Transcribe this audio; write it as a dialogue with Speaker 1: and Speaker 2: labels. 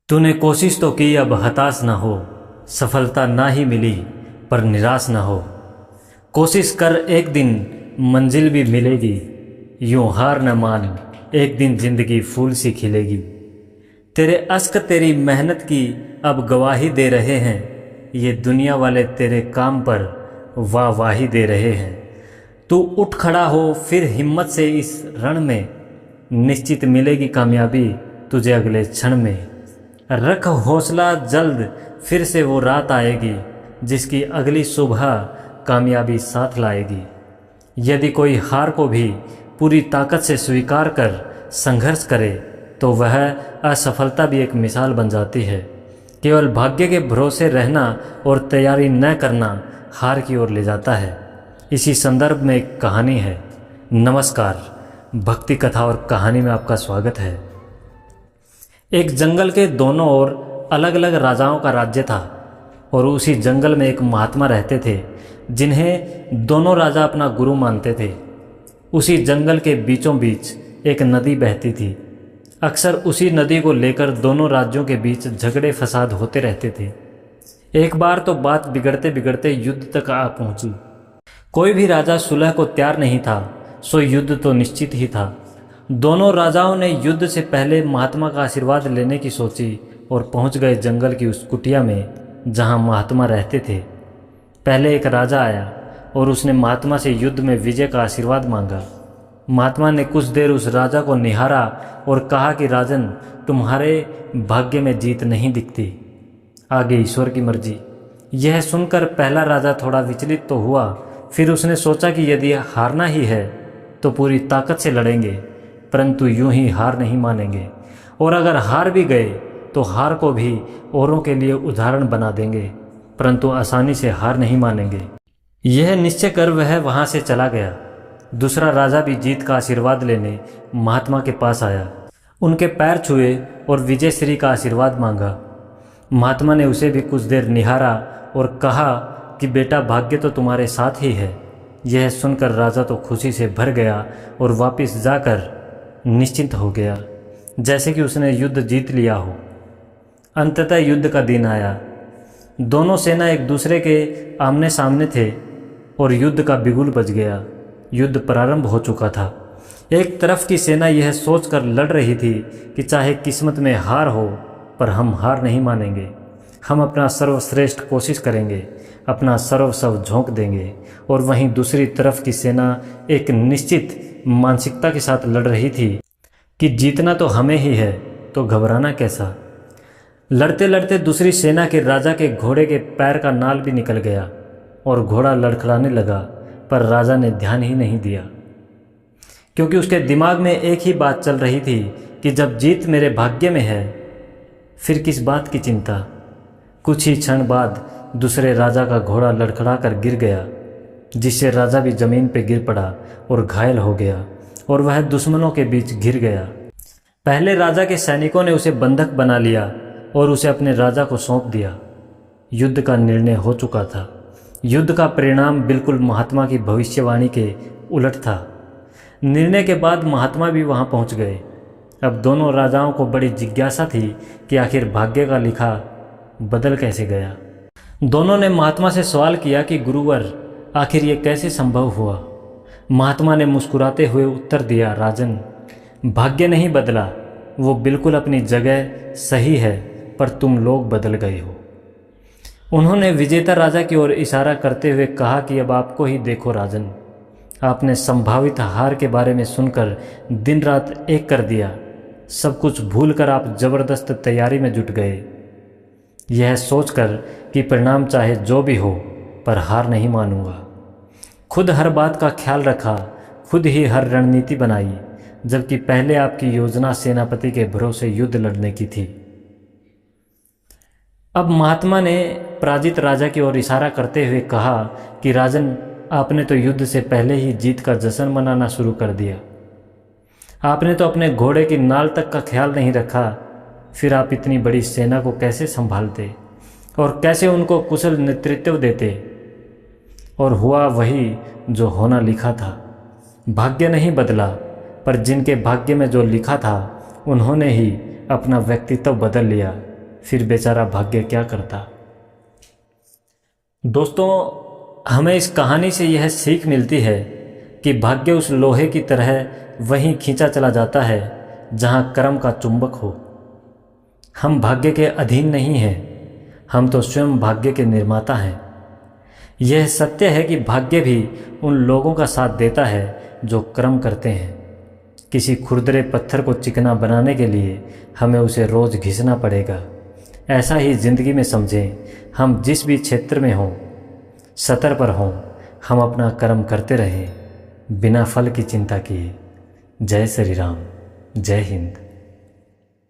Speaker 1: तूने कोशिश तो की, अब हताश न हो। सफलता ना ही मिली पर निराश न हो। कोशिश कर, एक दिन मंजिल भी मिलेगी। यूं हार न मान, एक दिन जिंदगी फूल सी खिलेगी। तेरे अश्क तेरी मेहनत की अब गवाही दे रहे हैं। ये दुनिया वाले तेरे काम पर वाहवाही दे रहे हैं। तू उठ खड़ा हो फिर हिम्मत से इस रण में। निश्चित मिलेगी कामयाबी तुझे अगले क्षण में। रख हौसला, जल्द फिर से वो रात आएगी जिसकी अगली सुबह कामयाबी साथ लाएगी। यदि कोई हार को भी पूरी ताकत से स्वीकार कर संघर्ष करे तो वह असफलता भी एक मिसाल बन जाती है। केवल भाग्य के भरोसे रहना और तैयारी न करना हार की ओर ले जाता है। इसी संदर्भ में एक कहानी है। नमस्कार, भक्ति कथा और कहानी में आपका स्वागत है। एक जंगल के दोनों ओर अलग अलग राजाओं का राज्य था और उसी जंगल में एक महात्मा रहते थे जिन्हें दोनों राजा अपना गुरु मानते थे। उसी जंगल के बीचों बीच एक नदी बहती थी। अक्सर उसी नदी को लेकर दोनों राज्यों के बीच झगड़े फसाद होते रहते थे। एक बार तो बात बिगड़ते बिगड़ते युद्ध तक आ पहुंची। कोई भी राजा सुलह को तैयार नहीं था, सो युद्ध तो निश्चित ही था। दोनों राजाओं ने युद्ध से पहले महात्मा का आशीर्वाद लेने की सोची और पहुंच गए जंगल की उस कुटिया में जहां महात्मा रहते थे। पहले एक राजा आया और उसने महात्मा से युद्ध में विजय का आशीर्वाद मांगा। महात्मा ने कुछ देर उस राजा को निहारा और कहा कि राजन, तुम्हारे भाग्य में जीत नहीं दिखती, आगे ईश्वर की मर्जी। यह सुनकर पहला राजा थोड़ा विचलित तो हुआ, फिर उसने सोचा कि यदि हारना ही है तो पूरी ताकत से लड़ेंगे, परंतु यूं ही हार नहीं मानेंगे, और अगर हार भी गए तो हार को भी औरों के लिए उदाहरण बना देंगे, परंतु आसानी से हार नहीं मानेंगे। यह निश्चय कर वह वहां से चला गया। दूसरा राजा भी जीत का आशीर्वाद लेने महात्मा के पास आया। उनके पैर छुए और विजय श्री का आशीर्वाद मांगा। महात्मा ने उसे भी कुछ देर निहारा और कहा कि बेटा, भाग्य तो तुम्हारे साथ ही है। यह सुनकर राजा तो खुशी से भर गया और वापस जाकर निश्चिंत हो गया, जैसे कि उसने युद्ध जीत लिया हो। अंततः युद्ध का दिन आया। दोनों सेना एक दूसरे के आमने सामने थे और युद्ध का बिगुल बज गया। युद्ध प्रारंभ हो चुका था। एक तरफ की सेना यह सोचकर लड़ रही थी कि चाहे किस्मत में हार हो पर हम हार नहीं मानेंगे, हम अपना सर्वश्रेष्ठ कोशिश करेंगे, अपना सर्वस्व झोंक देंगे। और वहीं दूसरी तरफ की सेना एक निश्चित मानसिकता के साथ लड़ रही थी कि जीतना तो हमें ही है, तो घबराना कैसा। लड़ते लड़ते दूसरी सेना के राजा के घोड़े के पैर का नाल भी निकल गया और घोड़ा लड़खड़ाने लगा, पर राजा ने ध्यान ही नहीं दिया, क्योंकि उसके दिमाग में एक ही बात चल रही थी कि जब जीत मेरे भाग्य में है फिर किस बात की चिंता। कुछ ही क्षण बाद दूसरे राजा का घोड़ा लड़खड़ा कर गिर गया, जिससे राजा भी जमीन पर गिर पड़ा और घायल हो गया और वह दुश्मनों के बीच घिर गया। पहले राजा के सैनिकों ने उसे बंधक बना लिया और उसे अपने राजा को सौंप दिया। युद्ध का निर्णय हो चुका था। युद्ध का परिणाम बिल्कुल महात्मा की भविष्यवाणी के उलट था। निर्णय के बाद महात्मा भी वहां पहुंच गए। अब दोनों राजाओं को बड़ी जिज्ञासा थी कि आखिर भाग्य का लिखा बदल कैसे गया। दोनों ने महात्मा से सवाल किया कि गुरुवर, आखिर ये कैसे संभव हुआ। महात्मा ने मुस्कुराते हुए उत्तर दिया, राजन, भाग्य नहीं बदला, वो बिल्कुल अपनी जगह सही है, पर तुम लोग बदल गए हो। उन्होंने विजेता राजा की ओर इशारा करते हुए कहा कि अब आपको ही देखो राजन, आपने संभावित हार के बारे में सुनकर दिन रात एक कर दिया। सब कुछ भूलकर आप जबरदस्त तैयारी में जुट गए, यह सोचकर कि परिणाम चाहे जो भी हो पर हार नहीं मानूंगा। खुद हर बात का ख्याल रखा, खुद ही हर रणनीति बनाई, जबकि पहले आपकी योजना सेनापति के भरोसे युद्ध लड़ने की थी। अब महात्मा ने पराजित राजा की ओर इशारा करते हुए कहा कि राजन, आपने तो युद्ध से पहले ही जीत का जश्न मनाना शुरू कर दिया। आपने तो अपने घोड़े की नाल तक का ख्याल नहीं रखा। फिर आप इतनी बड़ी सेना को कैसे संभालते और कैसे उनको कुशल नेतृत्व देते। और हुआ वही जो होना लिखा था। भाग्य नहीं बदला, पर जिनके भाग्य में जो लिखा था उन्होंने ही अपना व्यक्तित्व बदल लिया। फिर बेचारा भाग्य क्या करता। दोस्तों, हमें इस कहानी से यह सीख मिलती है कि भाग्य उस लोहे की तरह वहीं खींचा चला जाता है जहां कर्म का चुंबक हो। हम भाग्य के अधीन नहीं हैं, हम तो स्वयं भाग्य के निर्माता हैं। यह सत्य है कि भाग्य भी उन लोगों का साथ देता है जो कर्म करते हैं। किसी खुरदरे पत्थर को चिकना बनाने के लिए हमें उसे रोज़ घिसना पड़ेगा। ऐसा ही ज़िंदगी में समझें, हम जिस भी क्षेत्र में हों, सतर पर हों, हम अपना कर्म करते रहें बिना फल की चिंता किए। जय श्री राम, जय हिंद।